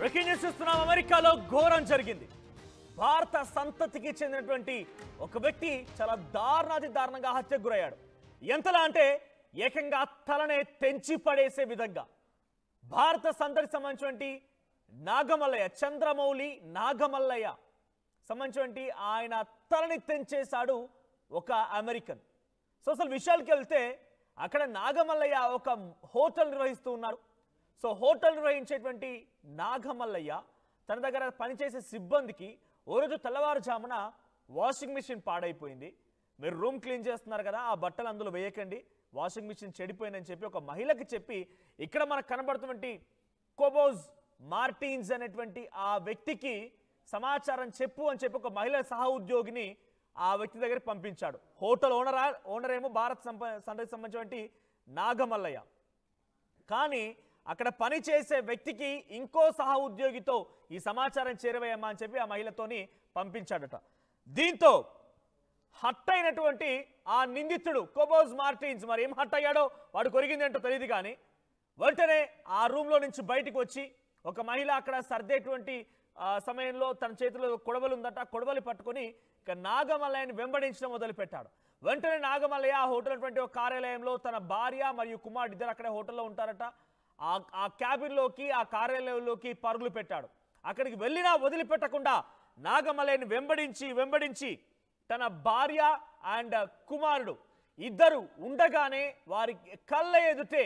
Breaking news చూస్తున్నాం. అమెరికాలో ఘోరం జరిగింది. భారత సంతతికి చెందినటువంటి ఒక వ్యక్తి చాలా దారుణంగా హత్యకు గురయ్యాడు. ఎంతలా అంటే ఏకంగా తలనే తెంచి పడేసే విధంగా. భారత సంతతికి సంబంధించినటువంటి నాగమల్లయ్య, చంద్రమౌళి నాగమల్లయ్య సంబంధించినటువంటి ఆయన తలని తెంచేశాడు ఒక అమెరికన్. సో అసలు విషయాలకు వెళ్తే అక్కడ నాగమల్లయ్య ఒక హోటల్ నిర్వహిస్తూ ఉన్నాడు. సో హోటల్ నిర్వహించేటువంటి నాగమల్లయ్య తన దగ్గర పనిచేసే సిబ్బందికి ఓ రోజు తెల్లవారుజామున వాషింగ్ మిషన్ పాడైపోయింది, మీరు రూమ్ క్లీన్ చేస్తున్నారు కదా, ఆ బట్టలు అందులో వేయకండి, వాషింగ్ మిషన్ చెడిపోయిందని చెప్పి ఒక మహిళకి చెప్పి ఇక్కడ మనకు కనబడుతున్నటువంటి కోబోజ్ మార్టిన్స్ అనేటువంటి ఆ వ్యక్తికి సమాచారం చెప్పు అని చెప్పి ఒక మహిళ సహ ఉద్యోగిని ఆ వ్యక్తి దగ్గర పంపించాడు. హోటల్ ఓనర్ ఏమో భారత్ సంతతికి సంబంధించినటువంటి నాగమల్లయ్య, కానీ అక్కడ పని చేసే వ్యక్తికి ఇంకో సహ ఉద్యోగితో ఈ సమాచారం చేరవేయమ్మా అని చెప్పి ఆ మహిళతోని పంపించాడట. దీంతో హట్ అయినటువంటి ఆ నిందితుడు కోబోజ్ మార్టిన్స్ మరి ఏం హట్ అయ్యాడో వాడు కొరిగిందేంటో తెలియదు, కానీ వెంటనే ఆ రూమ్లో నుంచి బయటికి వచ్చి ఒక మహిళ అక్కడ సర్దేటువంటి సమయంలో తన చేతిలో కొడవలు ఉందట, కొడవలి పట్టుకొని ఇక నాగమల్లయ్యని వెంబడించడం మొదలుపెట్టాడు. వెంటనే నాగమల్లయ్య ఆ హోటల్ అటువంటి ఒక కార్యాలయంలో తన భార్య మరియు కుమారుడు ఇద్దరు అక్కడే హోటల్లో ఉంటారట. ఆ క్యాబిన్లోకి ఆ కార్యాలయంలోకి పరుగులు పెట్టాడు. అక్కడికి వెళ్ళినా వదిలిపెట్టకుండా నాగమల్లయ్యని వెంబడించి తన భార్య అండ్ కుమారుడు ఇద్దరు ఉండగానే వారి కళ్ళ ఎదుటే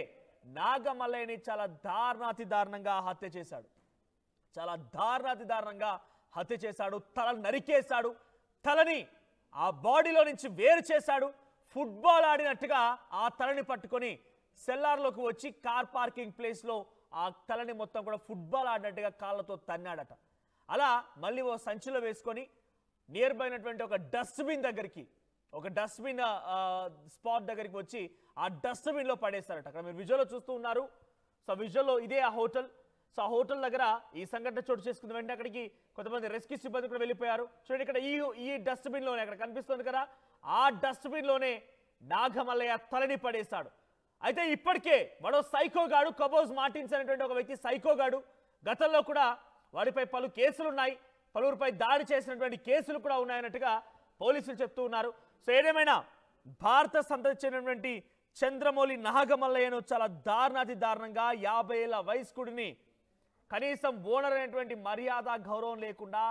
నాగమల్లయ్యని చాలా దారుణంగా హత్య చేశాడు. చాలా దారుణంగా హత్య చేశాడు. తలను నరికేశాడు, తలని ఆ బాడీలో నుంచి వేరు చేశాడు. ఫుట్బాల్ ఆడినట్టుగా ఆ తలని పట్టుకొని సెల్లార్లోకి వచ్చి కార్ పార్కింగ్ ప్లేస్లో ఆ తలని మొత్తం కూడా ఫుట్బాల్ ఆడినట్టుగా కాళ్ళతో తన్నాడట. అలా మళ్ళీ ఓ సంచిలో వేసుకొని నియర్ బై అయినటువంటి ఒక డస్ట్బిన్ స్పాట్ దగ్గరికి వచ్చి ఆ డస్ట్బిన్లో పడేస్తారట. అక్కడ మీరు విజువల్లో చూస్తూ ఉన్నారు. సో విజువల్లో ఇదే ఆ హోటల్. సో ఆ హోటల్ దగ్గర ఈ సంఘటన చోటు చేసుకున్న వెంటనే అక్కడికి కొంతమంది రెస్క్యూ సిబ్బంది కూడా వెళ్ళిపోయారు. చూడండి, ఇక్కడ ఈ డస్ట్బిన్లోనే అక్కడ కనిపిస్తుంది కదా, ఆ డస్ట్బిన్లోనే నాగమల్లయ్య తలని పడేశాడు. అయితే ఇప్పటికే వాడో సైకోగాడు, కోబోజ్ మార్టిన్స్ అనేటువంటి ఒక వ్యక్తి సైకోగాడు. గతంలో కూడా వాడిపై పలు కేసులు ఉన్నాయి, పలువురిపై దాడి చేసినటువంటి కేసులు కూడా ఉన్నాయన్నట్టుగా పోలీసులు చెప్తూ ఉన్నారు. సో ఏదేమైనా భారత సంతతికి చెందినటువంటి చంద్రమౌళి నాగమల్లయ్యను చాలా దారుణంగా 50 ఏళ్ల వయస్కుడిని కనీసం ఓనర్ అనేటువంటి మర్యాద గౌరవం లేకుండా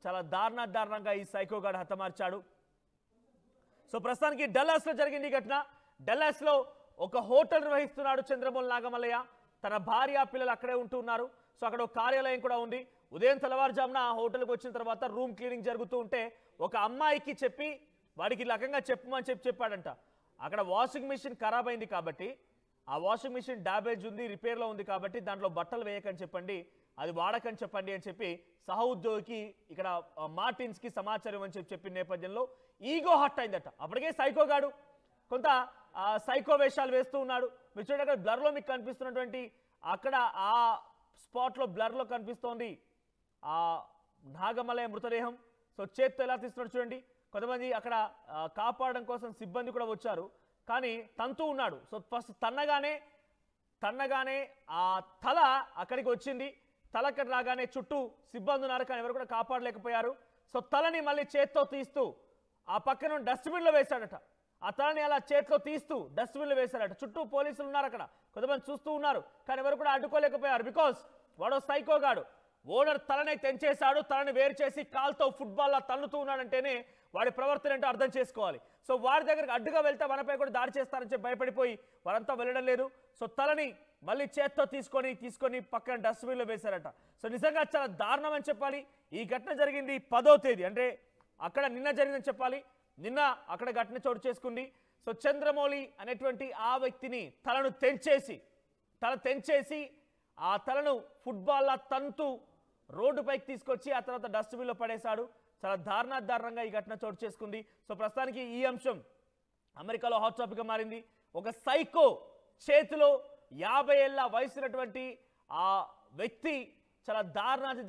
చాలా దారుణంగా ఈ సైకోగాడు హతమార్చాడు. సో ప్రస్తుతానికి డల్లాస్లో జరిగింది ఈ ఘటన. డల్లాస్లో ఒక హోటల్ నిర్వహిస్తున్నాడు చంద్రమౌళి నాగమల్లయ్య. తన భార్య పిల్లలు అక్కడే ఉంటున్నారు. సో అక్కడ ఒక కార్యాలయం కూడా ఉంది. ఉదయం తెల్లవారుజామున ఆ హోటల్కి వచ్చిన తర్వాత రూమ్ క్లీనింగ్ జరుగుతూ ఉంటే ఒక అమ్మాయికి చెప్పి వాడికి రకంగా చెప్పమని చెప్పాడంట. అక్కడ వాషింగ్ మిషన్ ఖరాబ్ అయింది కాబట్టి, ఆ వాషింగ్ మిషన్ డ్యామేజ్ ఉంది, రిపేర్లో ఉంది కాబట్టి దాంట్లో బట్టలు వేయకని చెప్పండి, అది వాడకని చెప్పండి అని చెప్పి సహ ఉద్యోగికి ఇక్కడ మార్టిన్స్కి సమాచారం అని చెప్పిన నేపథ్యంలో ఈగో హట్ అయిందట. అప్పటికే సైకోగాడు కొంత సైకో వేషాలు వేస్తూ ఉన్నాడు. మీరు చూడండి, అక్కడ బ్లర్లో మీకు కనిపిస్తున్నటువంటి అక్కడ ఆ స్పాట్లో బ్లర్లో కనిపిస్తోంది ఆ నాగమల్లయ్య మృతదేహం. సో చేత్తో ఎలా తీస్తున్నాడు చూడండి. కొంతమంది అక్కడ కాపాడడం కోసం సిబ్బంది కూడా వచ్చారు, కానీ తంతూ ఉన్నాడు. సో ఫస్ట్ తన్నగానే ఆ తల అక్కడికి వచ్చింది. తల అక్కడ రాగానే చుట్టూ సిబ్బంది ఉన్నారు, కానీ ఎవరు కూడా కాపాడలేకపోయారు. సో తలని మళ్ళీ చేత్తో తీస్తూ ఆ పక్కన డస్ట్బిన్లో వేశాడట. ఆ తలని అలా చేతిలో తీస్తూ డస్ట్బిన్లో వేశాడట. చుట్టూ పోలీసులు ఉన్నారు, అక్కడ కొంతమంది చూస్తూ ఉన్నారు, కానీ ఎవరు కూడా అడ్డుకోలేకపోయారు. బికాస్ వాడో సైకోగాడు. ఓనర్ తలనే తెంచేశాడు, తలని వేరు చేసి కాల్తో ఫుట్బాల్లా తన్నుతూ ఉన్నాడంటేనే వాడి ప్రవర్తన ఏంటో అర్థం చేసుకోవాలి. సో వాడి దగ్గరకు అడ్డుగా వెళ్తే మనపై కూడా దాడి చేస్తారని చెప్పి భయపడిపోయి వారంతా వెళ్ళడం లేదు. సో తలని మళ్ళీ చేత్తో తీసుకొని పక్కన డస్ట్బిన్లో వేశారట. సో నిజంగా చాలా దారుణం అని చెప్పాలి. ఈ ఘటన జరిగింది 10వ తేదీ, అంటే అక్కడ నిన్న జరిగిందని చెప్పాలి. నిన్న అక్కడ ఘటన చోటు చేసుకుంది. సో చంద్రమౌళి అనేటువంటి ఆ వ్యక్తిని తల తెంచేసి ఆ తలను ఫుట్బాల్లా తంతు రోడ్డుపైకి తీసుకొచ్చి ఆ తర్వాత డస్ట్బిన్లో పడేశాడు. చాలా దారుణంగా ఈ ఘటన చోటు చేసుకుంది. సో ప్రస్తుతానికి ఈ అంశం అమెరికాలో హాట్ టాపిక్గా మారింది. ఒక సైకో చేతిలో 50 ఏళ్ల వయసున్నటువంటి ఆ వ్యక్తి చాలా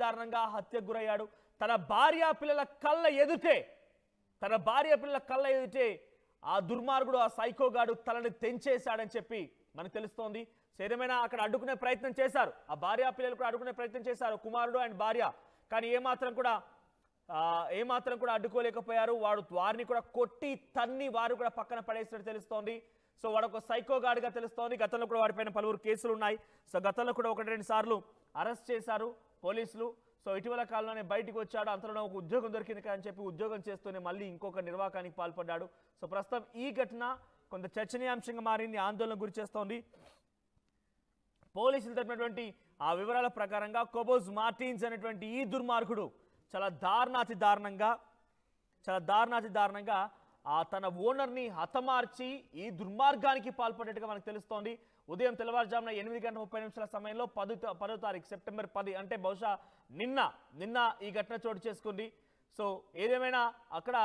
దారుణంగా హత్యకు గురయ్యాడు. తన భార్య పిల్లల కళ్ళ ఎదుటే ఆ దుర్మార్గుడు, ఆ సైకోగాడు తలని తెంచేశాడని చెప్పి మనకు తెలుస్తోంది. ఏదేమైనా అక్కడ అడ్డుకునే ప్రయత్నం చేశారు, ఆ భార్య పిల్లలు కూడా అడ్డుకునే ప్రయత్నం చేశారు, కుమారుడు అండ్ భార్య. కానీ ఏమాత్రం కూడా అడ్డుకోలేకపోయారు. వారిని కూడా కొట్టి తన్ని వారు కూడా పక్కన పడేసినట్టు తెలుస్తోంది. సో వాడు ఒక సైకో గాడిగా తెలుస్తోంది. గతంలో కూడా వాడిపైన పలువురు కేసులు ఉన్నాయి. సో గతంలో కూడా 1-2 సార్లు అరెస్ట్ చేశారు పోలీసులు. సో ఇటీవల కాలంలోనే బయటకు వచ్చాడు. అంతలో ఒక ఉద్యోగం దొరికింది అని చెప్పి ఉద్యోగం చేస్తూనే మళ్ళీ ఇంకొక నిర్వాకానికి పాల్పడ్డాడు. సో ప్రస్తుతం ఈ ఘటన కొంత చర్చనీయాంశంగా మారింది, ఆందోళన గురి చేస్తోంది. పోలీసులు తెలిపినటువంటి ఆ వివరాల ప్రకారంగా కోబోజ్ మార్టిన్స్ అనేటువంటి ఈ దుర్మార్గుడు చాలా దారుణాతి దారుణంగా తన ఓనర్ని హతమార్చి ఈ దుర్మార్గానికి పాల్పడేట్టుగా మనకు తెలుస్తోంది. ఉదయం తెల్లవారుజామున 8:30 సమయంలో 10వ తారీఖు సెప్టెంబర్ 10 అంటే బహుశా నిన్న ఈ ఘటన చోటు చేసుకుంది. సో ఏదేమైనా అక్కడ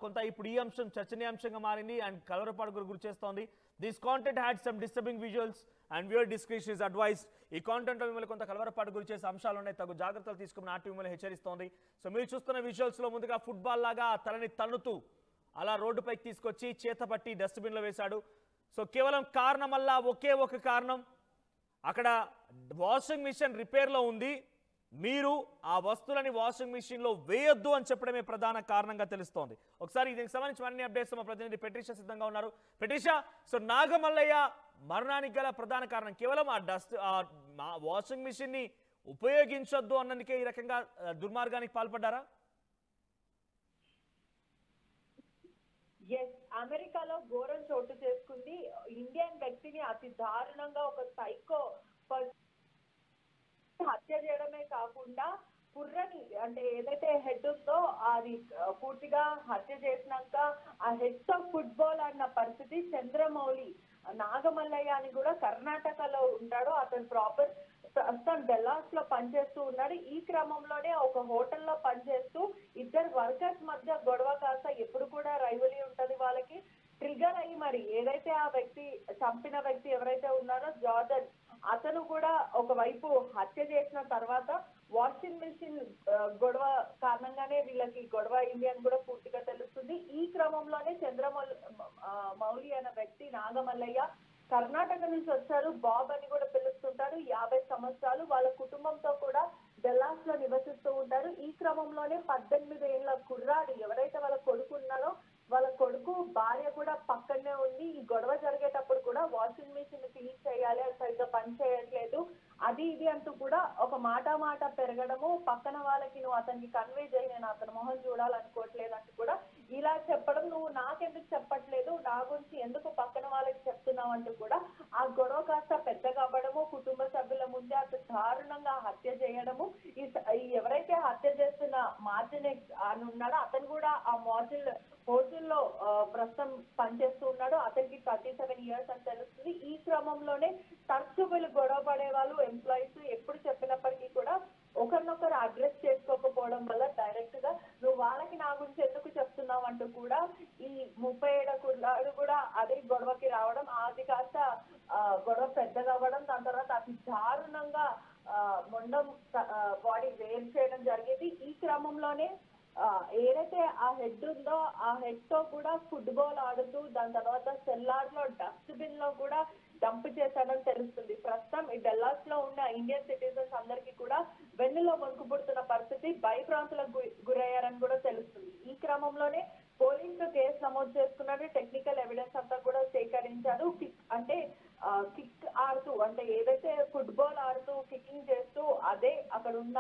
కొంత ఇప్పుడు ఈ అంశం చర్చనీయాంశంగా మారింది అండ్ కలవరపాటు గురి చేస్తోంది. This content had some disturbing visuals and viewer description is advised. ఈ కాంటెంట్లో మిమ్మల్ని కొంత కలవరపాటు గురి చేసే అంశాలు ఉన్నాయి, తగు జాగ్రత్తలు తీసుకుని నాటి మిమ్మల్ని హెచ్చరిస్తోంది. సో మీరు చూస్తున్న విజువల్స్లో ముందుగా ఫుట్బాల్ లాగా తలని తన్నుతూ అలా రోడ్డుపైకి తీసుకొచ్చి చేతపట్టి డస్ట్బిన్లో వేశాడు. సో కేవలం కారణం వల్ల ఒకే ఒక కారణం, అక్కడ వాషింగ్ మిషన్ రిపేర్లో ఉంది, మీరు ఆ వస్తువులని వాషింగ్ మిషన్లో వేయొద్దు అని చెప్పడమే ప్రధాన కారణంగా తెలుస్తోంది. ఒకసారి దీనికి సంబంధించి అన్ని అప్డేట్స్ మా ప్రతినిధి పెట్రిషా సిద్ధంగా ఉన్నారు. పెట్రిషా, సో నాగమల్లయ్య మరణానికి గల ప్రధాన కారణం కేవలం ఆ వాషింగ్ మిషన్ని ఉపయోగించొద్దు అన్నందుకే ఈ రకంగా దుర్మార్గానికి పాల్పడ్డారా? అమెరికాలో ఘోరం చోటు చేసుకుంది. ఇండియన్ వ్యక్తిని అతి దారుణంగా ఒక సైకో హత్య చేయడమే కాకుండా కుర్రని అంటే ఏదైతే హెడ్ ఉందో అది పూర్తిగా హత్య చేసినాక ఆ హెడ్ తో ఫుట్బాల్ ఆడిన పరిస్థితి. చంద్రమౌళి నాగమల్లయ్య అని కూడా కర్ణాటకలో ఉంటాడు. అతను ప్రస్తుతం డెల్లాస్ లో పనిచేస్తూ ఉన్నాడు. ఈ క్రమంలోనే ఒక హోటల్లో పనిచేస్తూ ఇద్దరు వర్కర్స్ మధ్య గొడవ కాస్త ఎప్పుడు కూడా రైవలీ ఉంటది వాళ్ళకి. ట్రిగర్ అయ్యి మరి ఏదైతే ఆ వ్యక్తి చంపిన వ్యక్తి ఎవరైతే ఉన్నారో జార్డన్, అతను కూడా ఒకవైపు హత్య చేసిన తర్వాత వాషింగ్ మెషిన్ గొడవ కారణంగానే వీళ్ళకి గొడవ అయింది అని కూడా పూర్తిగా తెలుస్తుంది. ఈ క్రమంలోనే మౌలి అనే వ్యక్తి నాగమల్లయ్య కర్ణాటక నుంచి వచ్చారు. బాబ్ అని కూడా పిలుస్తుంటారు. 50 సంవత్సరాలు. వాళ్ళ కుటుంబంతో కూడా డెల్లాస్ లో నివసిస్తూ ఉంటారు. ఈ క్రమంలోనే 18 ఏళ్ల కుర్రాడు ఎవరైతే వాళ్ళ కొడుకు ఉన్నారో వాళ్ళ కొడుకు భార్య కూడా పక్కనే ఉంది. ఈ గొడవ జరిగేటప్పుడు కూడా వాషింగ్ మిషన్ క్లీన్ చేయాలి, అది సరిగ్గా పని చేయట్లేదు, అది ఇది అంటూ కూడా ఒక మాట పెరగడము. పక్కన వాళ్ళకి నువ్వు అతనికి కన్వే చేయి, నేను అతని మొహం చూడాలనుకోవట్లేదు అంటూ కూడా ఇలా చెప్పడం, నువ్వు నాకెందుకు చెప్పట్లేదు, నా గురించి ఎందుకు పక్కన వాళ్ళకి చెప్తున్నావు అంటూ కూడా ఆ గొడవ కాస్త పెద్దగా అవ్వడము. కుటుంబ సభ్యుల ముందే అతి దారుణంగా హత్య చేయడము. ఎవరైతే హత్య చేస్తున్న మార్జిన్ అని ఉన్నాడో అతను కూడా ఆ హోటల్లో ప్రస్తుతం పనిచేస్తూ ఉన్నాడు. అతనికి 37 years అని తెలుస్తుంది. ఈ క్రమంలోనే తరచు వీళ్ళు గొడవ పడే వాళ్ళు ఎంప్లాయీస్ ఎప్పుడు చెప్పినప్పటికీ కూడా ఒకరినొకరు అడ్రస్ చేసుకోకపోవడం వల్ల డైరెక్ట్ గా నువ్వు వాళ్ళకి నా గురించి ఎందుకు చెప్తున్నావు అంటూ కూడా ఈ 37 కుర్రాడు కూడా అదే గొడవకి రావడం, అది కాస్త గొడవ పెద్దగా అవ్వడం. దాని తర్వాత అతి దారుణంగా మొండం బాడీ వేరు చేయడం జరిగేది. ఈ క్రమంలోనే ఏదైతే ఆ హెడ్ ఉందో ఆ హెడ్ తో కూడా ఫుట్బాల్ ఆడుతూ దాని తర్వాత సెల్లార్ లో డస్ట్బిన్ లో కూడా డంప్ చేశాడని తెలుస్తుంది. ప్రస్తుతం ఈ డెల్లాస్ లో ఉన్న ఇండియన్ సిటిజన్స్ అందరికీ కూడా వెన్నులో వణుకు పుడుతున్న పరిస్థితి, భయభ్రాంతులకు గురయ్యారని కూడా తెలుస్తుంది. ఈ క్రమంలోనే పోలీసులు కేసు నమోదు చేసుకున్నారు. టెక్నికల్ ఎవిడెన్స్ అంతా కూడా సేకరించారు. కిక్ ఆడుతూ అంటే ఏదైతే ఫుట్బాల్ ఆడుతూ కికింగ్ చేస్తూ అదే అక్కడ ఉన్న